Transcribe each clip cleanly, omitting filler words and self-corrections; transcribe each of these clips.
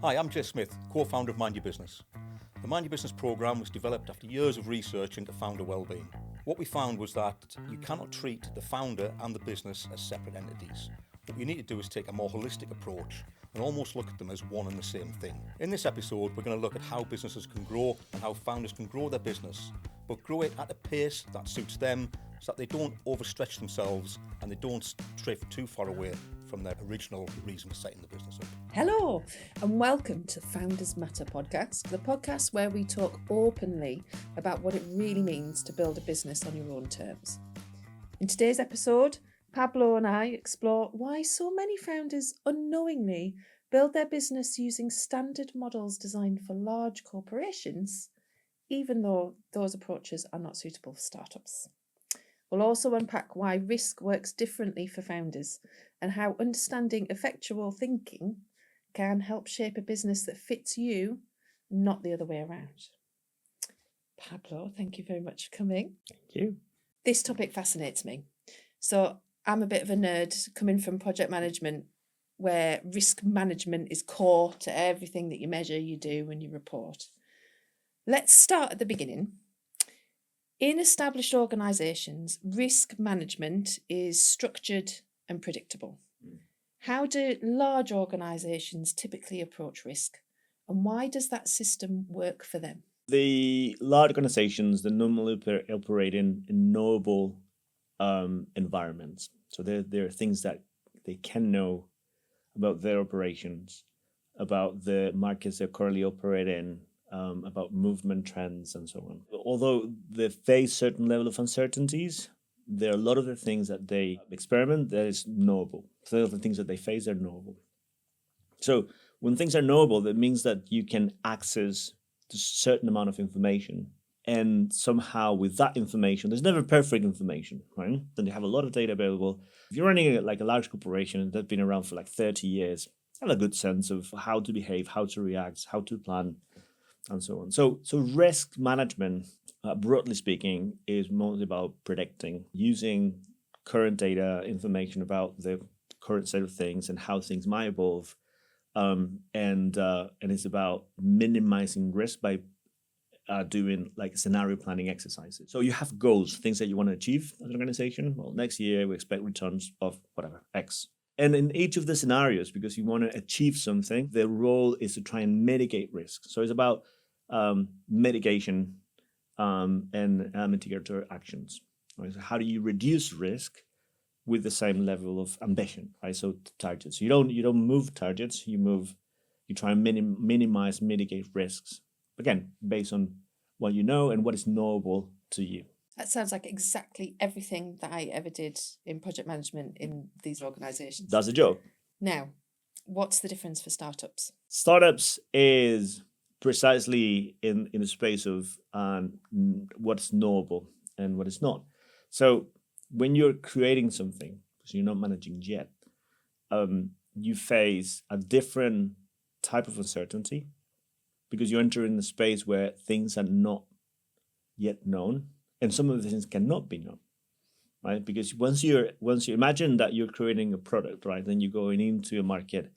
Hi, I'm Jay Smith, co-founder of Mind Your Business. The Mind Your Business programme was developed after years of research into founder wellbeing. What we found was that you cannot treat the founder and the business as separate entities. What you need to do is take a more holistic approach and almost look at them as one and the same thing. In this episode, we're going to look at how businesses can grow and how founders can grow their business, but grow it at a pace that suits them so that they don't overstretch themselves and they don't stray too far away from their original reason for setting the business up. Hello, and welcome to Founders Matter podcast, the podcast where we talk openly about what it really means to build a business on your own terms. In today's episode, Pablo and I explore why so many founders unknowingly build their business using standard models designed for large corporations, even though those approaches are not suitable for startups. We'll also unpack why risk works differently for founders and how understanding effectual thinking can help shape a business that fits you, not the other way around. Pablo, thank you very much for coming. Thank you. This topic fascinates me. So I'm a bit of a nerd coming from project management, where risk management is core to everything that you measure, you do, and you report. Let's start at the beginning. In established organisations, risk management is structured and predictable. How do large organisations typically approach risk, and why does that system work for them? The large organizations that normally operate in knowable environments. So there are things that they can know about their operations, about the markets they currently operate in, about movement trends and so on. Although they face certain level of uncertainties, there are a lot of the things that they experiment that is knowable. So the things that they face are knowable. So when things are knowable, that means that you can access a certain amount of information. And somehow with that information, there's never perfect information, right? Then you have a lot of data available. If you're running like a large corporation that's been around for like 30 years, you have a good sense of how to behave, how to react, how to plan, and so on. So risk management, broadly speaking, is mostly about predicting, using current data, information about the current state of things and how things might evolve. And it's about minimizing risk by doing like scenario planning exercises. So you have goals, things that you want to achieve as an organization. Well, next year we expect returns of whatever, X. And in each of the scenarios, because you want to achieve something, the role is to try and mitigate risk. So it's about mitigation and mitigatory actions. Right? So how do you reduce risk with the same level of ambition, right? So targets. You don't move targets. You try and minimize, mitigate risks. Again, based on what you know and what is knowable to you. That sounds like exactly everything that I ever did in project management in these organisations. That's the job. Now, what's the difference for startups? Startups is precisely in the space of what's knowable and what is not. So when you're creating something, so you're not managing yet, you face a different type of uncertainty because you enter in the space where things are not yet known. And some of the things cannot be known, right? Because once you imagine that you're creating a product, right? Then you're going into a market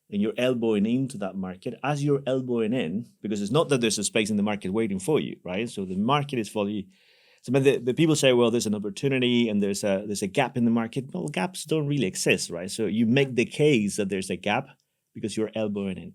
and you're elbowing into that market. As you're elbowing in, because it's not that there's a space in the market waiting for you, right? So the market is fully. So the people say, well, there's an opportunity and there's a gap in the market. Well, gaps don't really exist, right? So you make the case that there's a gap because you're elbowing in,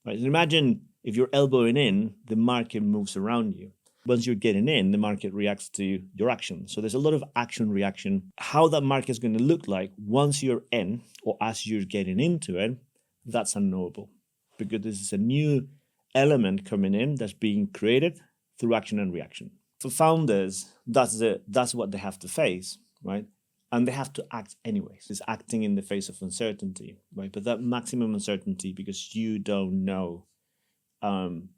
right? So imagine if you're elbowing in, the market moves around you. Once you're getting in, the market reacts to your action. So there's a lot of action reaction. How that market is going to look like once you're in or as you're getting into it, that's unknowable. Because this is a new element coming in that's being created through action and reaction. For founders, that's what they have to face, right? And they have to act anyways. It's acting in the face of uncertainty, right? But that maximum uncertainty because you don't know and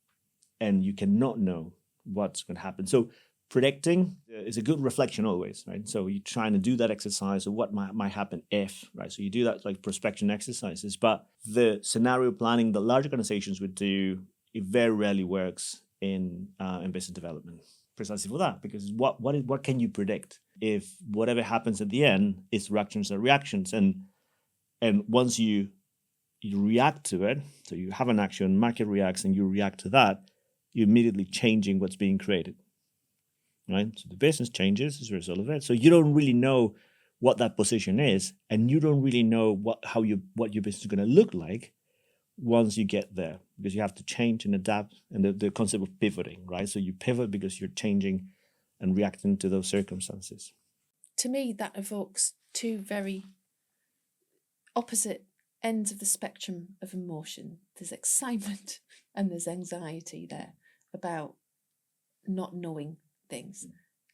you cannot know what's going to happen. So predicting is a good reflection always, right? So you're trying to do that exercise of what might happen if, right? So you do that like prospection exercises, but the scenario planning that large organizations would do, it very rarely works in business development. Precisely for that, because what can you predict if whatever happens at the end is reactions or reactions, and once you you react to it, so you have an action, market reacts, and you react to that, you're immediately changing what's being created, right? So the business changes as a result of it. So you don't really know what that position is, and you don't really know what your business is going to look like once you get there, because you have to change and adapt, and the concept of pivoting, right? So you pivot because you're changing and reacting to those circumstances. To me, that evokes two very opposite ends of the spectrum of emotion. There's excitement and there's anxiety there about not knowing things,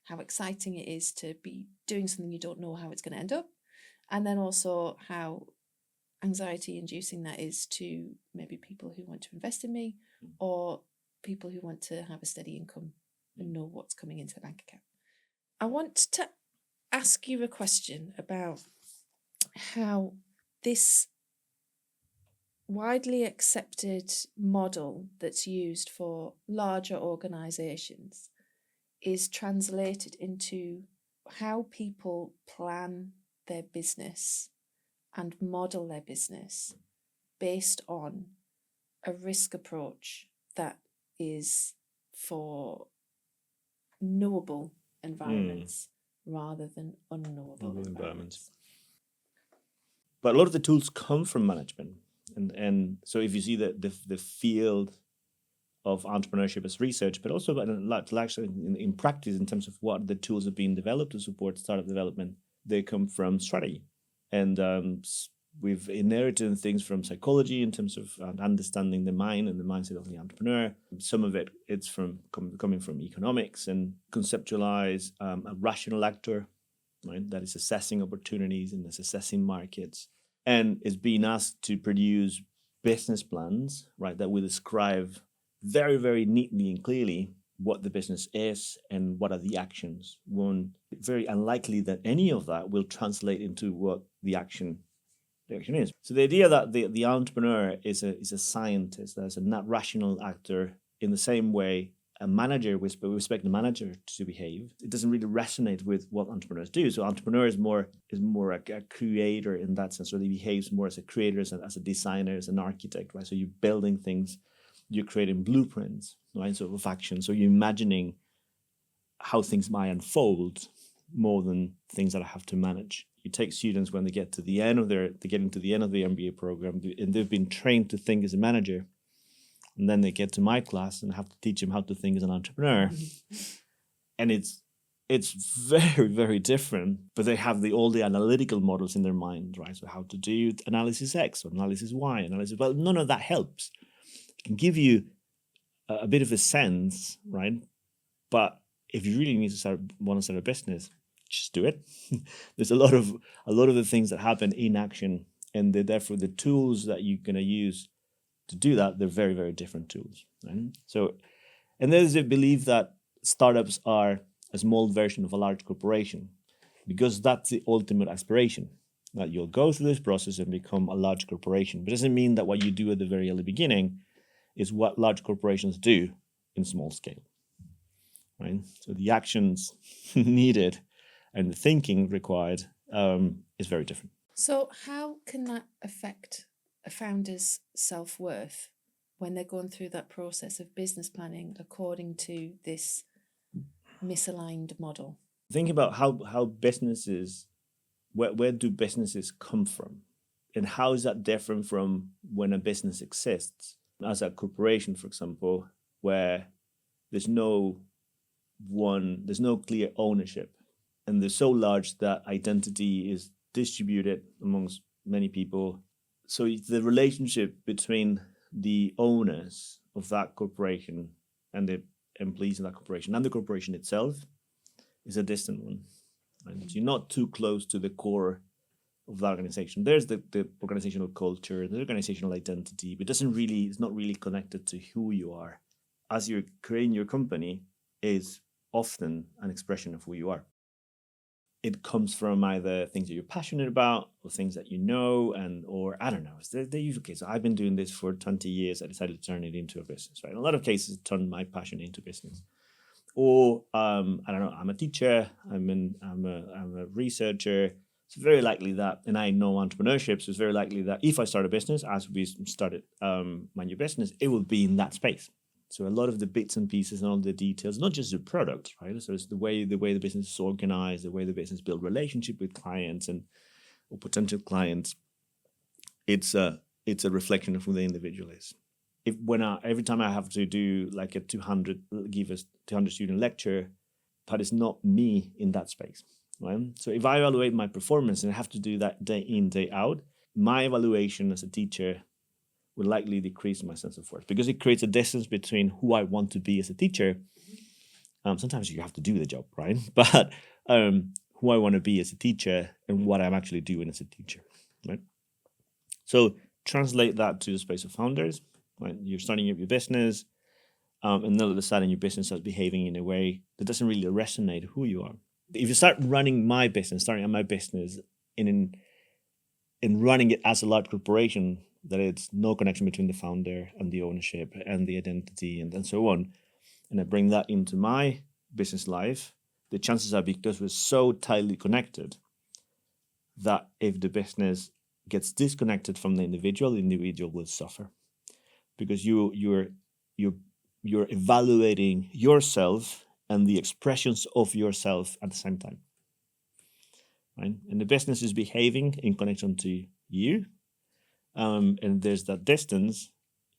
how exciting it is to be doing something you don't know how it's going to end up, and then also how anxiety inducing that is to maybe people who want to invest in me or people who want to have a steady income and know what's coming into the bank account. I want to ask you a question about how this widely accepted model that's used for larger organisations is translated into how people plan their business and model their business based on a risk approach that is for knowable environments rather than unknowable environments. But a lot of the tools come from management. And so if you see the field of entrepreneurship as research, but also actually in practice in terms of what the tools are being developed to support startup development, they come from strategy. And we've inherited things from psychology in terms of understanding the mind and the mindset of the entrepreneur. Some of it's coming from economics and conceptualize a rational actor, right, that is assessing opportunities and is assessing markets, and is being asked to produce business plans, right, that will describe very, very neatly and clearly what the business is and what are the actions. Very unlikely that any of that will translate into what the action is. So the idea that the entrepreneur is a scientist, that's a rational actor, in the same way a manager, we expect the manager to behave, it doesn't really resonate with what entrepreneurs do. So entrepreneur is more a creator in that sense, or he behaves more as a creator, as a designer, as an architect, right? So you're building things, you're creating blueprints, right? So of action. So you're imagining how things might unfold more than things that I have to manage. You take students when they get into the end of the MBA program, and they've been trained to think as a manager. And then they get to my class and I have to teach them how to think as an entrepreneur. And it's very, very different, but they have all the analytical models in their mind, right? So how to do analysis X or analysis Y, well, none of that helps. It can give you a bit of a sense, right? But if you really need to want to start a business, just do it. There's a lot of the things that happen in action, and therefore the tools that you're going to use to do that, they're very, very different tools. Right? So, and there's a belief that startups are a small version of a large corporation, because that's the ultimate aspiration, that you'll go through this process and become a large corporation. But it doesn't mean that what you do at the very early beginning is what large corporations do in small scale. Right? So the actions needed and the thinking required is very different. So how can that affect a founder's self-worth when they're going through that process of business planning according to this misaligned model? Think about how businesses, where do businesses come from? And how is that different from when a business exists? As a corporation, for example, where there's no clear ownership, and they're so large that identity is distributed amongst many people. So the relationship between the owners of that corporation and the employees of that corporation and the corporation itself is a distant one. Right? So you're not too close to the core of that organization. There's the organizational culture, the organizational identity, but it's not really connected to who you are. As you're creating your company, is often an expression of who you are. It comes from either things that you're passionate about or things that you know, or I don't know. It's the usual case. I've been doing this for 20 years. I decided to turn it into a business, right? In a lot of cases, turn my passion into business. Or I don't know. I'm a teacher. I'm a researcher. it's very likely that, and I know entrepreneurship, so it's very likely that if I start a business, as we started my new business, it will be in that space. So a lot of the bits and pieces and all the details, not just the product, right? So it's the way the business is organized, the way the business build relationship with clients or potential clients. It's a reflection of who the individual is. Every time I have to do like a 200 student lecture, that is not me in that space, right? So if I evaluate my performance and I have to do that day in, day out, my evaluation as a teacher will likely decrease my sense of worth because it creates a distance between who I want to be as a teacher. Sometimes you have to do the job, right? But who I want to be as a teacher and what I'm actually doing as a teacher, right? So translate that to the space of founders, right? You're starting up your business, and then all of a sudden your business starts behaving in a way that doesn't really resonate who you are. If you start running my business, starting up my business in running it as a large corporation, that it's no connection between the founder and the ownership and the identity and so on, and I bring that into my business life, the chances are, because we're so tightly connected, that if the business gets disconnected from the individual will suffer, because you're evaluating yourself and the expressions of yourself at the same time, right? And the business is behaving in connection to you, and there's that distance.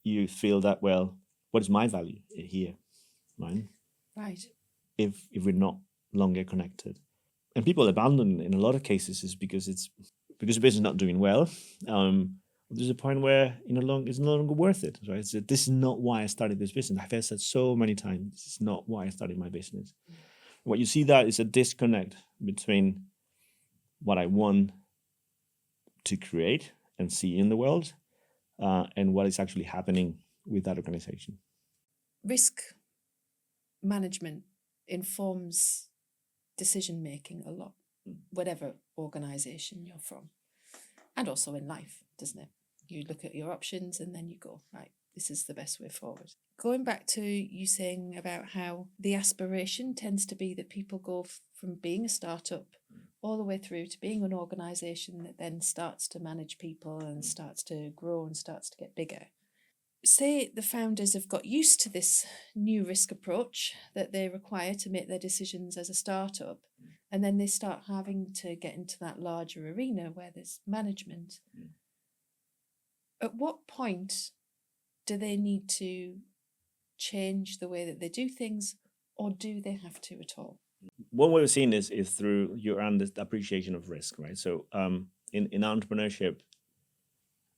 You feel that, well, what is my value here, right? Right. If we're not longer connected, and people abandon in a lot of cases is because the business is not doing well. There's a point where it's no longer worth it, right? So this is not why I started this business. I've said so many times, this is not why I started my business. What you see there is a disconnect between what I want to create and see in the world, and what is actually happening with that organization. Risk management informs decision making a lot, whatever organization you're from, and also in life, doesn't it? You look at your options and then you go, right, this is the best way forward. Going back to you saying about how the aspiration tends to be that people go from being a startup all the way through to being an organization that then starts to manage people and starts to grow and starts to get bigger. Say the founders have got used to this new risk approach that they require to make their decisions as a startup, and then they start having to get into that larger arena where there's management. At what point do they need to change the way that they do things, or do they have to at all? One way of seeing this is through your appreciation of risk, right? So in entrepreneurship,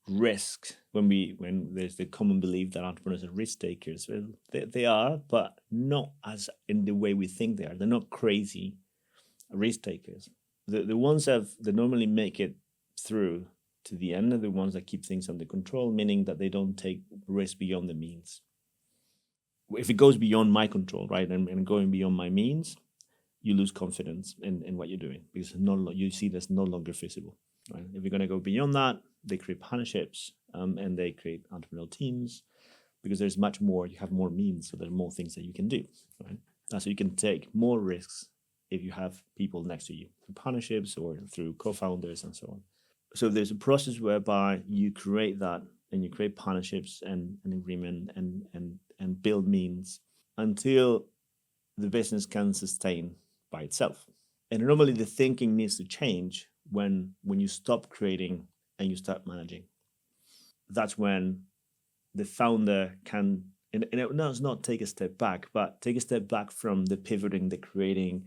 risk, when there's the common belief that entrepreneurs are risk takers, well, they are, but not as in the way we think they are. They're not crazy risk takers. The ones that normally make it through to the end are the ones that keep things under control, meaning that they don't take risk beyond the means. If it goes beyond my control, right, and going beyond my means, you lose confidence in what you're doing because you see that's no longer feasible. Right? If you're going to go beyond that, they create partnerships, and they create entrepreneurial teams because there's much more. You have more means, so there are more things that you can do. Right? So you can take more risks if you have people next to you through partnerships or through co-founders and so on. So there's a process whereby you create that and you create partnerships and an agreement and build means until the business can sustain by itself. And normally the thinking needs to change when you stop creating and you start managing. That's when the founder can, and it does not take a step back, but take a step back from the pivoting, the creating,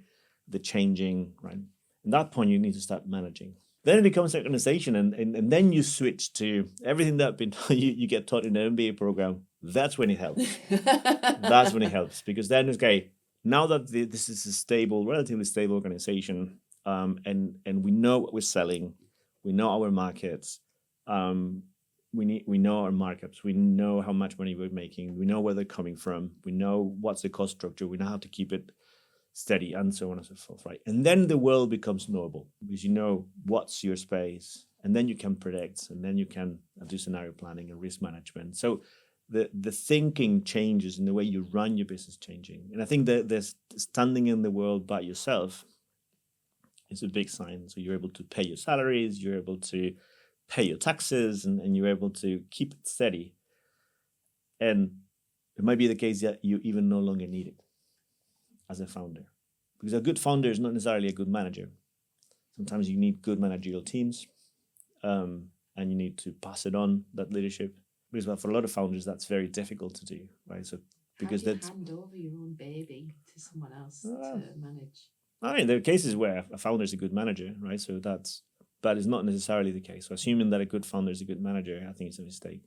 the changing, right? At that point, you need to start managing. Then it becomes an organization, and then you switch to everything that you get taught in the MBA program. That's when it helps. That's when it helps, because then, okay, now that this is a stable, relatively stable organization, and we know what we're selling, we know our markets, we know our markups, we know how much money we're making, we know where they're coming from, we know what's the cost structure, we know how to keep it steady, and so on and so forth, right? And then the world becomes knowable because you know what's your space, and then you can predict, and then you can do scenario planning and risk management. So the thinking changes, and the way you run your business changing. And I think that there's standing in the world by yourself is a big sign. So you're able to pay your salaries, you're able to pay your taxes, and you're able to keep it steady. And it might be the case that you even no longer need it as a founder. Because a good founder is not necessarily a good manager. Sometimes you need good managerial teams, and you need to pass it on, that leadership. Because for a lot of founders, that's very difficult to do, right? So because How do you that's hand over your own baby to someone else to manage? I mean, there are cases where a founder is a good manager, right? So that is not necessarily the case. So assuming that a good founder is a good manager, I think it's a mistake.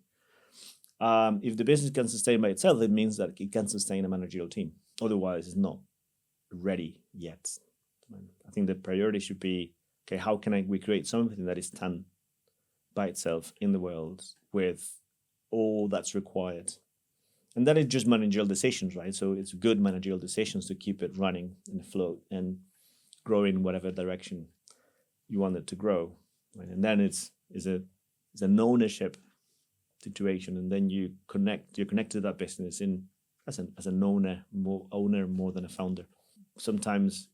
If the business can sustain by itself, it means that it can sustain a managerial team. Otherwise, it's not ready yet. I think the priority should be, okay, how can we create something that is done by itself in the world with all that's required? And then it's just managerial decisions, right? So it's good managerial decisions to keep it running and afloat and grow in whatever direction you want it to grow. Right? And then it's an ownership situation, and then you're connected to that business as an owner more than a founder. Sometimes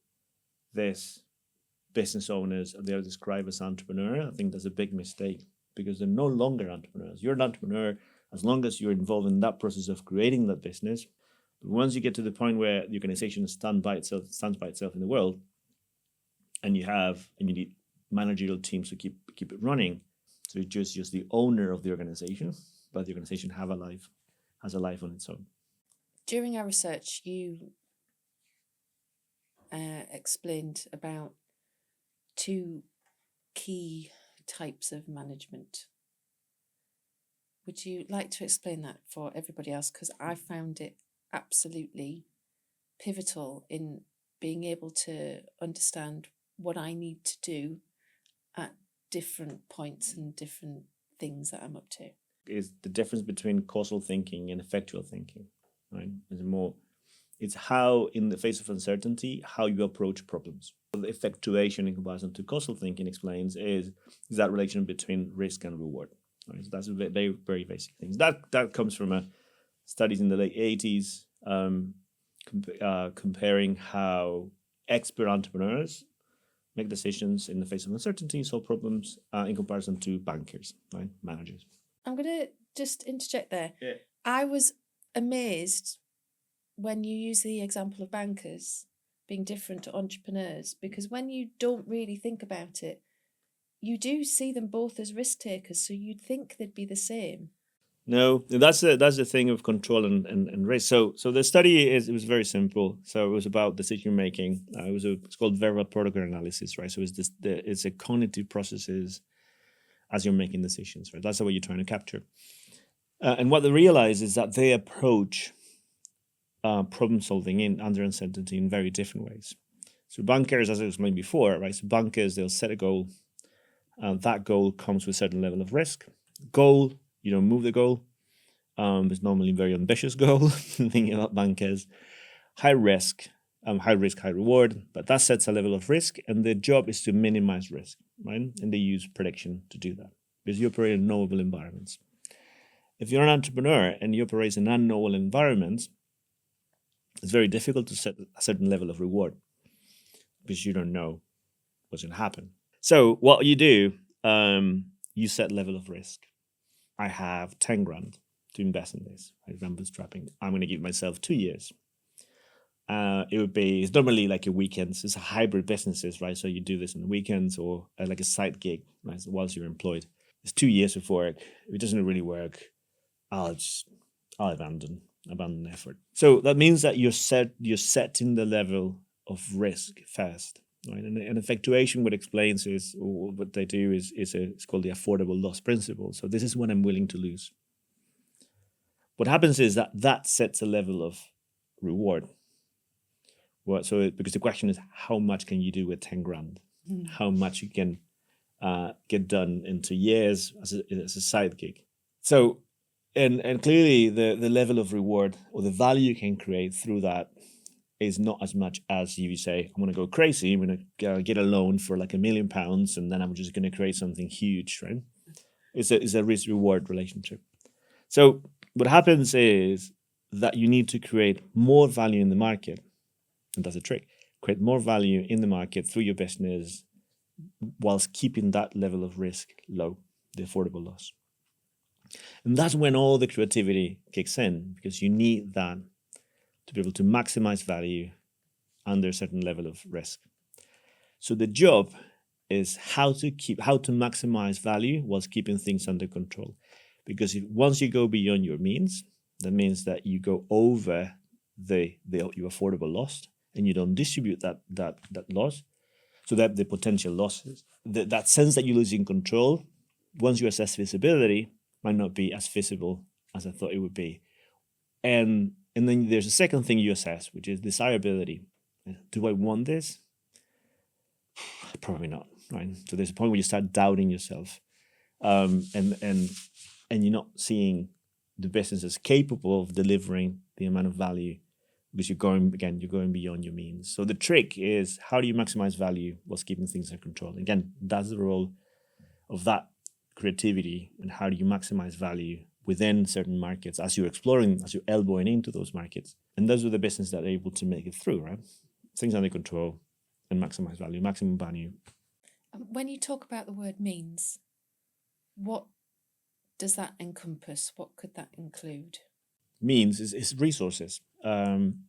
this business owners, they're described as entrepreneur. I think that's a big mistake because they're no longer entrepreneurs. You're an entrepreneur as long as you're involved in that process of creating that business. But once you get to the point where the organization stands by itself in the world, and you need managerial teams to keep it running, so you're just the owner of the organization, but the organization has a life on its own. During our research, you explained about 2 key types of management. Would you like to explain that for everybody else? Because I found it absolutely pivotal in being able to understand what I need to do at different points and different things that I'm up to. Is the difference between causal thinking and effectual thinking, right? It's how, in the face of uncertainty, how you approach problems. The effectuation in comparison to causal thinking explains is that relation between risk and reward. Right? So that's a very, very basic things. That comes from studies in the late 80s, comparing how expert entrepreneurs make decisions in the face of uncertainty, solve problems, in comparison to bankers, right? Managers. I'm going to just interject there. Yeah. I was amazed when you use the example of bankers being different to entrepreneurs, because when you don't really think about it, you do see them both as risk takers, so you'd think they'd be the same. No, that's the thing of control and risk. So the study it was very simple. So it was about decision making. It's called verbal protocol analysis, right? So it's a cognitive processes as you're making decisions, right? That's what you're trying to capture. And what they realize is that they approach problem solving under uncertainty in very different ways. So bankers, as I explained before, right? So bankers, they'll set a goal. That goal comes with a certain level of risk. Goal, you don't move the goal. It's normally a very ambitious goal. Thinking about bankers, high risk, high reward, but that sets a level of risk, and their job is to minimize risk, right? And they use prediction to do that because you operate in knowable environments. If you're an entrepreneur and you operate in unknowable environments, it's very difficult to set a certain level of reward because you don't know what's going to happen. So what you do, you set level of risk. I have 10 grand to invest in this. I'm bootstrapping. I'm going to give myself 2 years. It's normally like a weekends. It's a hybrid businesses, right? So you do this on the weekends or like a side gig, right? So whilst you're employed. It's 2 years of work. If it doesn't really work, I'll abandon the effort. So that means that you're setting the level of risk first, right? And effectuation, what explains is, or what they do is it's called the affordable loss principle. So this is what I'm willing to lose. What happens is that sets a level of reward. Because the question is, how much can you do with 10 grand? How much you can get done in 2 years as a side gig? So, and clearly the level of reward or the value you can create through that is not as much as you say, I'm going to go crazy. I'm going to get a loan for like £1 million, and then I'm just going to create something huge, right? It's a risk reward relationship. So what happens is that you need to create more value in the market. And that's a trick. create more value in the market through your business whilst keeping that level of risk low, the affordable loss. And that's when all the creativity kicks in, because you need that to be able to maximize value under a certain level of risk. So the job is how to maximize value whilst keeping things under control. Because once you go beyond your means, that means that you go over your affordable loss, and you don't distribute that loss, so that the potential losses, that sense that you're losing control, once you assess feasibility, might not be as feasible as I thought it would be. And then there's a second thing you assess, which is desirability. Do I want this? Probably not, right? So there's a point where you start doubting yourself, and you're not seeing the business as capable of delivering the amount of value, because you're going beyond your means. So the trick is, how do you maximize value whilst keeping things under control? Again, that's the role of that creativity, and how do you maximize value within certain markets as you're exploring, as you're elbowing into those markets. And those are the businesses that are able to make it through, right? Things under control and maximize value, maximum value. When you talk about the word means, what does that encompass? What could that include? Means is resources. In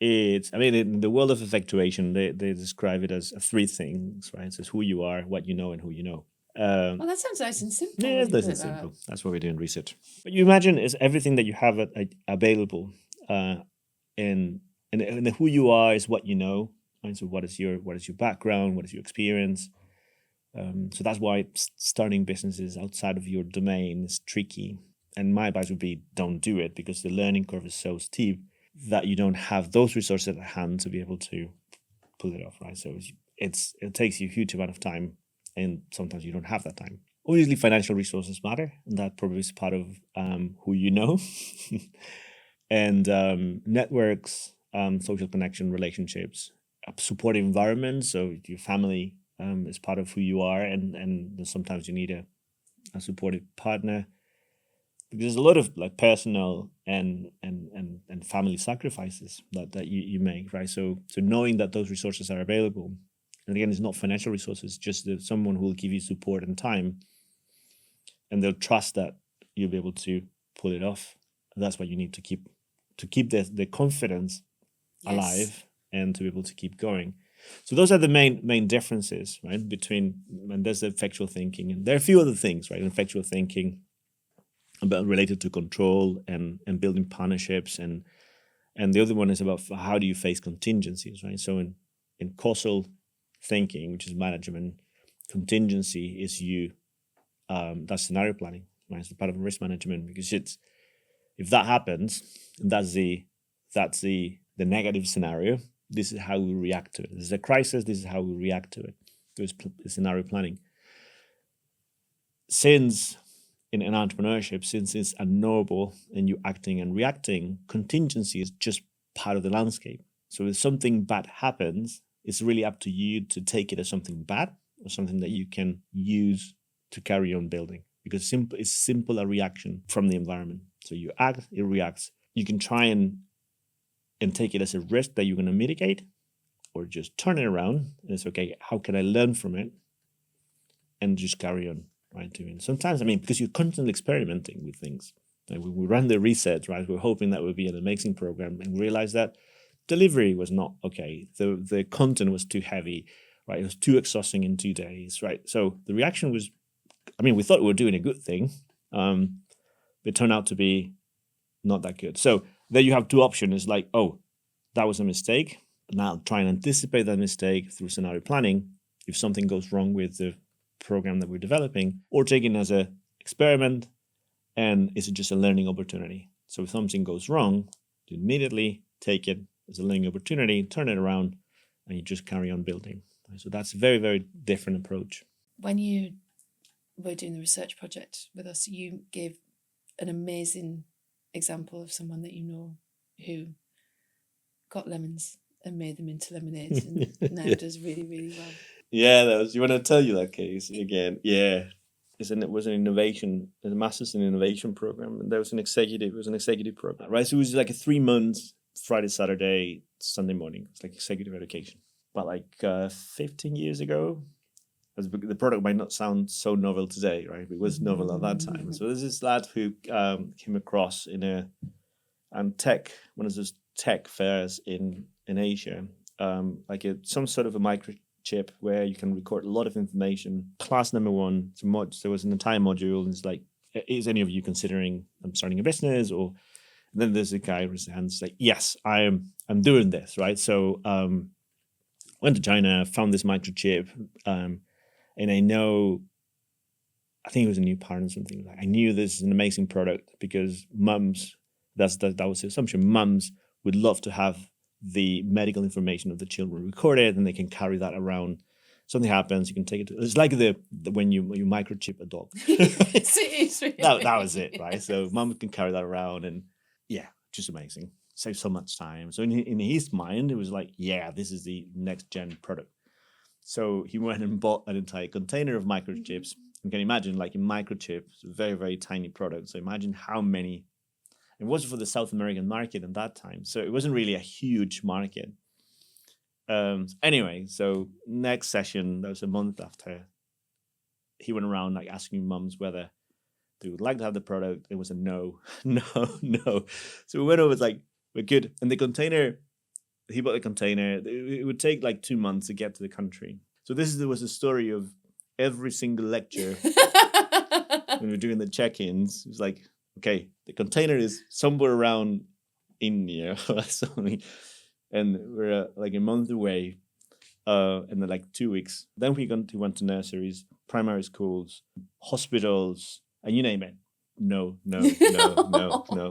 the world of effectuation, they describe it as three things, right? It says who you are, what you know, and who you know. Well, that sounds nice and simple. Yeah, that's nice and simple. That's what we do in research. But you imagine is everything that you have available, and the who you are is what you know. Right? So what is your background? What is your experience? So that's why starting businesses outside of your domain is tricky. And my advice would be, don't do it, because the learning curve is so steep that you don't have those resources at hand to be able to pull it off, right? So it takes you a huge amount of time, and sometimes you don't have that time. Obviously, financial resources matter, and that probably is part of who you know. And networks, social connection, relationships, a supportive environment. So your family is part of who you are, and sometimes you need a supportive partner. Because there's a lot of like personal and family sacrifices that you make, right? So knowing that those resources are available, and again, it's not financial resources, just someone who will give you support and time, and they'll trust that you'll be able to pull it off. That's what you need to keep the confidence alive, and to be able to keep going. So those are the main differences, right? And there's the effectual thinking, and there are a few other things, right? Effectual thinking about related to control and building partnerships, and the other one is about how do you face contingencies, right? So in causal thinking, which is management, contingency is that's scenario planning, right? It's part of risk management, because if that happens, and that's the negative scenario, this is how we react to it. This is a crisis, this is how we react to it. There's scenario planning. Since in entrepreneurship, since it's unknowable and you acting and reacting, contingency is just part of the landscape. So if something bad happens, it's really up to you to take it as something bad or something that you can use to carry on building, because it's simple a reaction from the environment. So you act, it reacts. You can try and take it as a risk that you're going to mitigate, or just turn it around and it's okay, how can I learn from it, and just carry on. Right, doing sometimes, because you're constantly experimenting with things. Like when we ran the research, right, we're hoping that would be an amazing program, and realized that delivery was not okay. The content was too heavy, right? It was too exhausting in 2 days, right? So the reaction was, we thought we were doing a good thing, but it turned out to be not that good. So there you have two options. It's like, oh, that was a mistake. Now try and anticipate that mistake through scenario planning. If something goes wrong with the program that we're developing, or taking as an experiment, and is it just a learning opportunity? So if something goes wrong, you immediately take it as a learning opportunity, turn it around, and you just carry on building. So that's a very, very different approach. When you were doing the research project with us, you gave an amazing example of someone that you know who got lemons and made them into lemonade, and now does really, really well. Yeah, you want to tell you that case again? Yeah, it was an innovation, a master's in innovation program, and there was it was an executive program, right? So it was like a 3 months, Friday, Saturday, Sunday morning. It's like executive education. But like 15 years ago, the product might not sound so novel today, right? But it was novel at that time. So there's this lad who came across in one of those tech fairs in Asia, like some sort of a microchip where you can record a lot of information. Class number one, there was an entire module. And it's like, is any of you considering starting a business? Or and then there's a guy with his hands like, yes, I'm doing this, right? So went to China, found this microchip, and I think it was a new parent or something. Like I knew this is an amazing product because mums, that was the assumption, mums would love to have the medical information of the children recorded, and they can carry that around. Something happens, you can take it. It's like the when you microchip a dog. It's really that was it, right? So mum can carry that around, and yeah, just amazing. Saves so much time. So in his mind, it was like, yeah, this is the next gen product. So he went and bought an entire container of microchips. You can imagine, like, a microchip, it's a very, very tiny product. So imagine how many. It was for the South American market at that time. So it wasn't really a huge market. Anyway, so next session, that was a month after, he went around like asking mums whether they would like to have the product. It was a no. So we went over, like, we're good. And the container, he bought the container. It would take like 2 months to get to the country. So this was a story of every single lecture when we were doing the check-ins. It was like, okay, the container is somewhere around India or something. And we're like a month away, and then like 2 weeks. Then we went to nurseries, primary schools, hospitals, and you name it. No.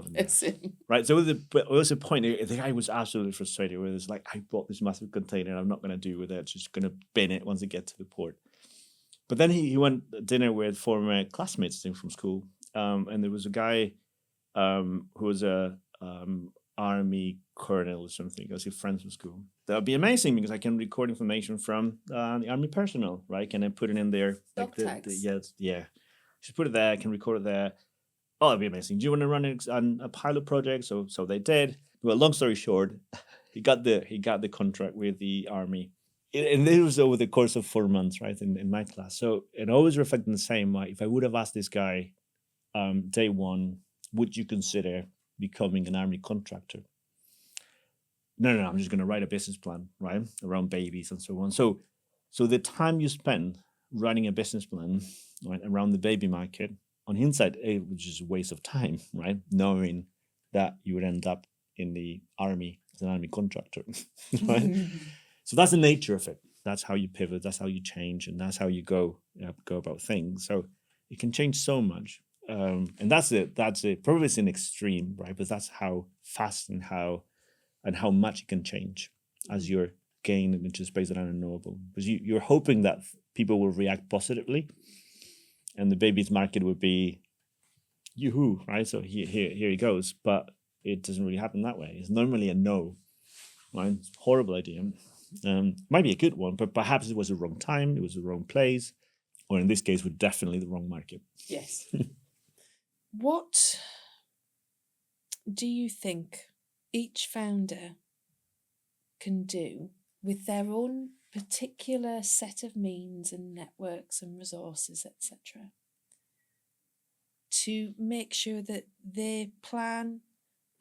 Listen. Right. So what was the point? The guy was absolutely frustrated with it. Like, I bought this massive container. I'm not going to do with it. Just going to bin it once I get to the port. But then he went to dinner with former classmates from school. And there was a guy who was a army colonel or something. I was his friends from school. That would be amazing because I can record information from the army personnel, right? Can I put it in there? Dog tags. Yeah. Just put it there. I can record it there. Oh, that'd be amazing. Do you want to run a pilot project? So they did. Well, long story short, he got the contract with the army. And it was over the course of 4 months, right, in my class. So it always reflected the same. Like, if I would have asked this guy day one, would you consider becoming an army contractor? No, I'm just going to write a business plan, right, around babies and so on. So the time you spend writing a business plan, right, around the baby market, on hindsight, it was just a waste of time, right, knowing that you would end up in the army as an army contractor, right? So that's the nature of it. That's how you pivot. That's how you change, and that's how you go about things. So it can change so much, and that's it. Probably it's an extreme, right? But that's how fast and how much it can change as you're gaining into space that are unknowable. Because you're hoping that people will react positively, and the baby's market would be, yoo-hoo, right? So here he goes, but it doesn't really happen that way. It's normally a no, right? It's a horrible idea. Might be a good one, but perhaps it was the wrong time, it was the wrong place, or in this case, definitely the wrong market. Yes. What do you think each founder can do with their own particular set of means and networks and resources, etc., to make sure that they plan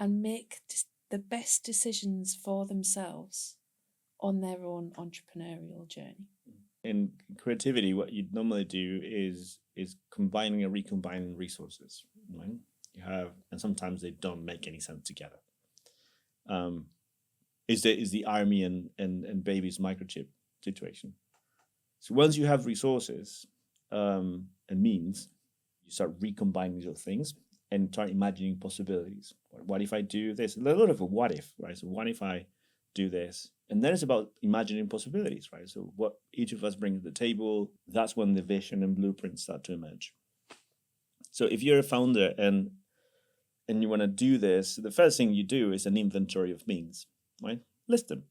and make the best decisions for themselves on their own entrepreneurial journey? In creativity, what you normally do is combining and recombining resources, right? You have, and sometimes they don't make any sense together. Is the army and baby's microchip situation. So once you have resources and means, you start recombining those things and start imagining possibilities. What if I do this? A little of a what if, right? So what if I do this? And then it's about imagining possibilities, right? So what each of us bring to the table, that's when the vision and blueprints start to emerge. So if you're a founder and you want to do this, the first thing you do is an inventory of means, right? List them.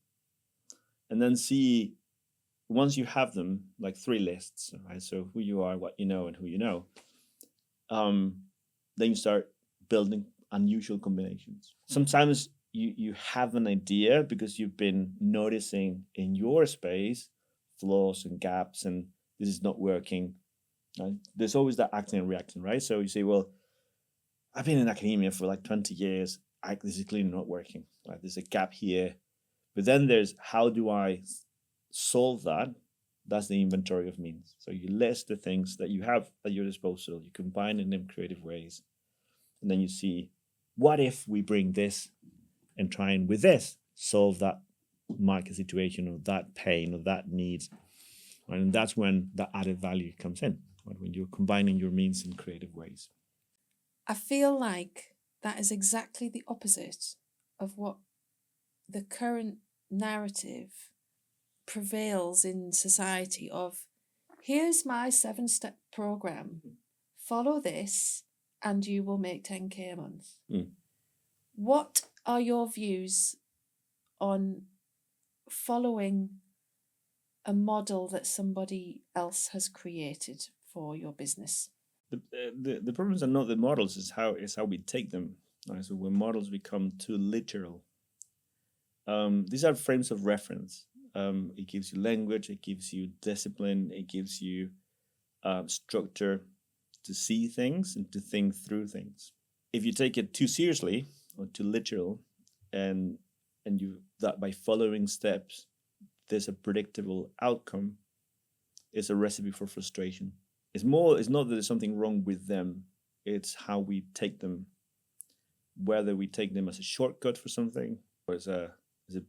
And then see, once you have them, like 3 lists, right? So who you are, what you know, and who you know. Then you start building unusual combinations. Sometimes you have an idea because you've been noticing in your space flaws and gaps, and this is not working. Right? There's always that acting and reacting, right? So you say, well, I've been in academia for like 20 years. This is clearly not working. Right? There's a gap here. But then there's, how do I solve that? That's the inventory of means. So you list the things that you have at your disposal. You combine in them creative ways. And then you see, what if we bring this and try and with this solve that market situation or that pain or that need? Right? And that's when the added value comes in, right? When you're combining your means in creative ways. I feel like that is exactly the opposite of what the current narrative prevails in society of, here's my 7-step program, follow this and you will make 10k a month. What are your views on following a model that somebody else has created for your business? The problems are not the models, is how we take them. Right? So when models become too literal, these are frames of reference. It gives you language, it gives you discipline, it gives you structure to see things and to think through things. If you take it too seriously or too literal, and you that by following steps, there's a predictable outcome, it's a recipe for frustration. It's not that there's something wrong with them, it's how we take them, whether we take them as a shortcut for something or as a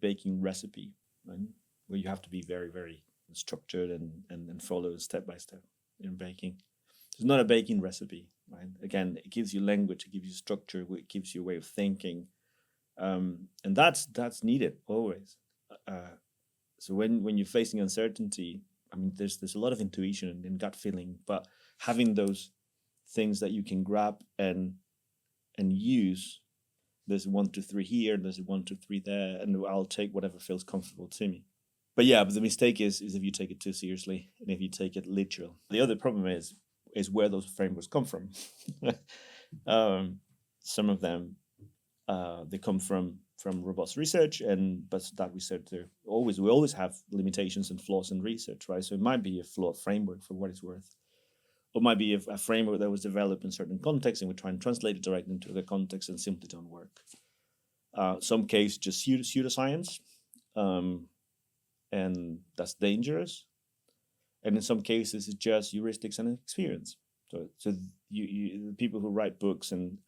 baking recipe, right? Where you have to be very, very structured and follow step by step in baking. It's not a baking recipe, right? Again, it gives you language, it gives you structure, it gives you a way of thinking, and that's needed always. So when you're facing uncertainty, I mean, there's a lot of intuition and gut feeling, but having those things that you can grab and use. There's 1, 2, 3 here, there's 1, 2, 3 there, and I'll take whatever feels comfortable to me. But the mistake is if you take it too seriously and if you take it literal. The other problem is where those frameworks come from. Some of them they come from robust research, but that research we always have limitations and flaws in research, right? So it might be a flawed framework for what it's worth. Or it might be a framework that was developed in certain contexts and we try and translate it directly into the context and simply don't work. Some case just pseudoscience, and that's dangerous. And in some cases, it's just heuristics and experience. So the people who write books and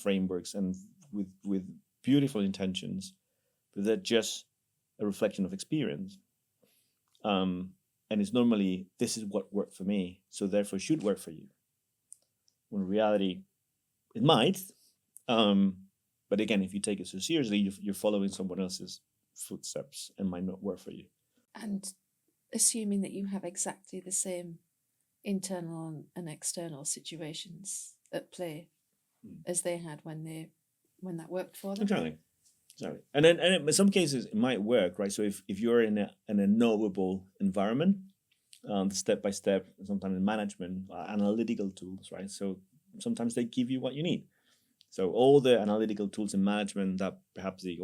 frameworks and with beautiful intentions, but they're just a reflection of experience. And it's normally, this is what worked for me, so therefore should work for you. When in reality, it might. But again, if you take it so seriously, you're following someone else's footsteps and might not work for you. And assuming that you have exactly the same internal and external situations at play as they had when that worked for them. Exactly. And then in some cases it might work, right? So if you're in a knowable environment, step by step, sometimes in management, analytical tools, right? So sometimes they give you what you need. So all the analytical tools in management that perhaps the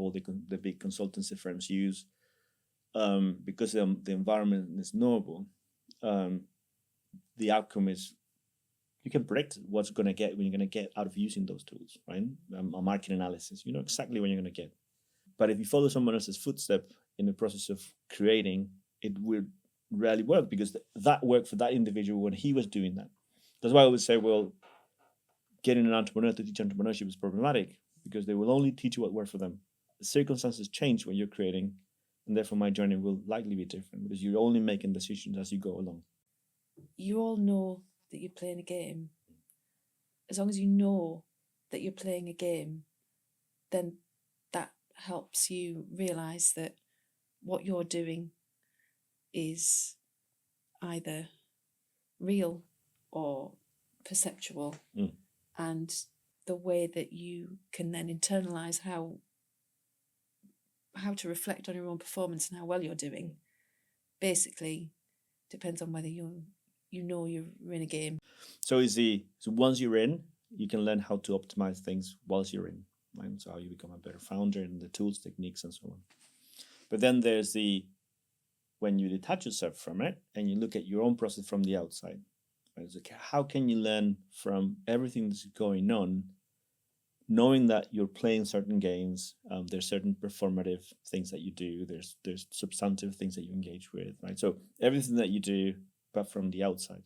big consultancy firms use, because the environment is knowable, the outcome is you can predict what's going to get when you're going to get out of using those tools, right? A market analysis, you know exactly what you're going to get. But if you follow someone else's footstep in the process of creating, it would rarely work because that worked for that individual when he was doing that. That's why I would say, well, getting an entrepreneur to teach entrepreneurship is problematic because they will only teach you what works for them. The circumstances change when you're creating, and therefore my journey will likely be different because you're only making decisions as you go along. You all know that you're playing a game. As long as you know that you're playing a game, then that helps you realize that what you're doing is either real or perceptual. And the way that you can then internalize how to reflect on your own performance and how well you're doing basically depends on whether you know you're in a game. So once you're in, you can learn how to optimize things whilst you're in. right? So how you become a better founder and the tools, techniques, and so on. But then there's when you detach yourself from it and you look at your own process from the outside, right? So how can you learn from everything that's going on, knowing that you're playing certain games? There's certain performative things that you do. There's substantive things that you engage with, right? So everything that you do, but from the outside.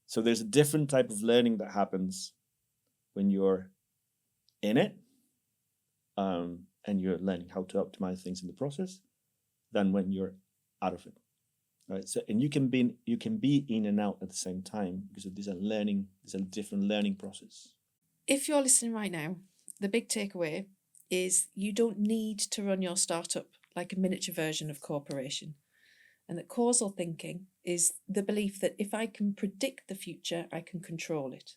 So there's a different type of learning that happens when you're in it, and you're learning how to optimize things in the process, than when you're out of it, right? So, and you can be in and out at the same time, because these are different learning process. If you're listening right now, the big takeaway is you don't need to run your startup like a miniature version of corporation. And that causal thinking is the belief that if I can predict the future, I can control it.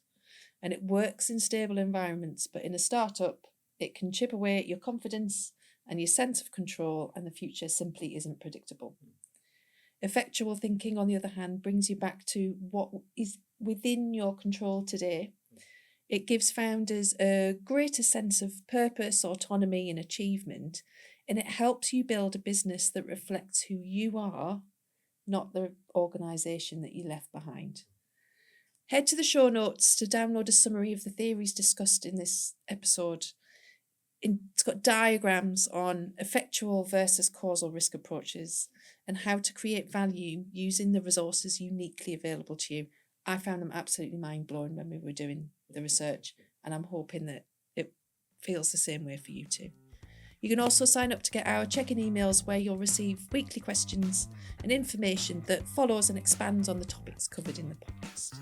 And it works in stable environments, but in a startup, it can chip away at your confidence and your sense of control, and the future simply isn't predictable. Effectual thinking, on the other hand, brings you back to what is within your control today. It gives founders a greater sense of purpose, autonomy, and achievement, and it helps you build a business that reflects who you are, not the organisation that you left behind. Head to the show notes to download a summary of the theories discussed in this episode. It's got diagrams on effectual versus causal risk approaches and how to create value using the resources uniquely available to you. I found them absolutely mind-blowing when we were doing the research, and I'm hoping that it feels the same way for you too. You can also sign up to get our check-in emails, where you'll receive weekly questions and information that follows and expands on the topics covered in the podcast.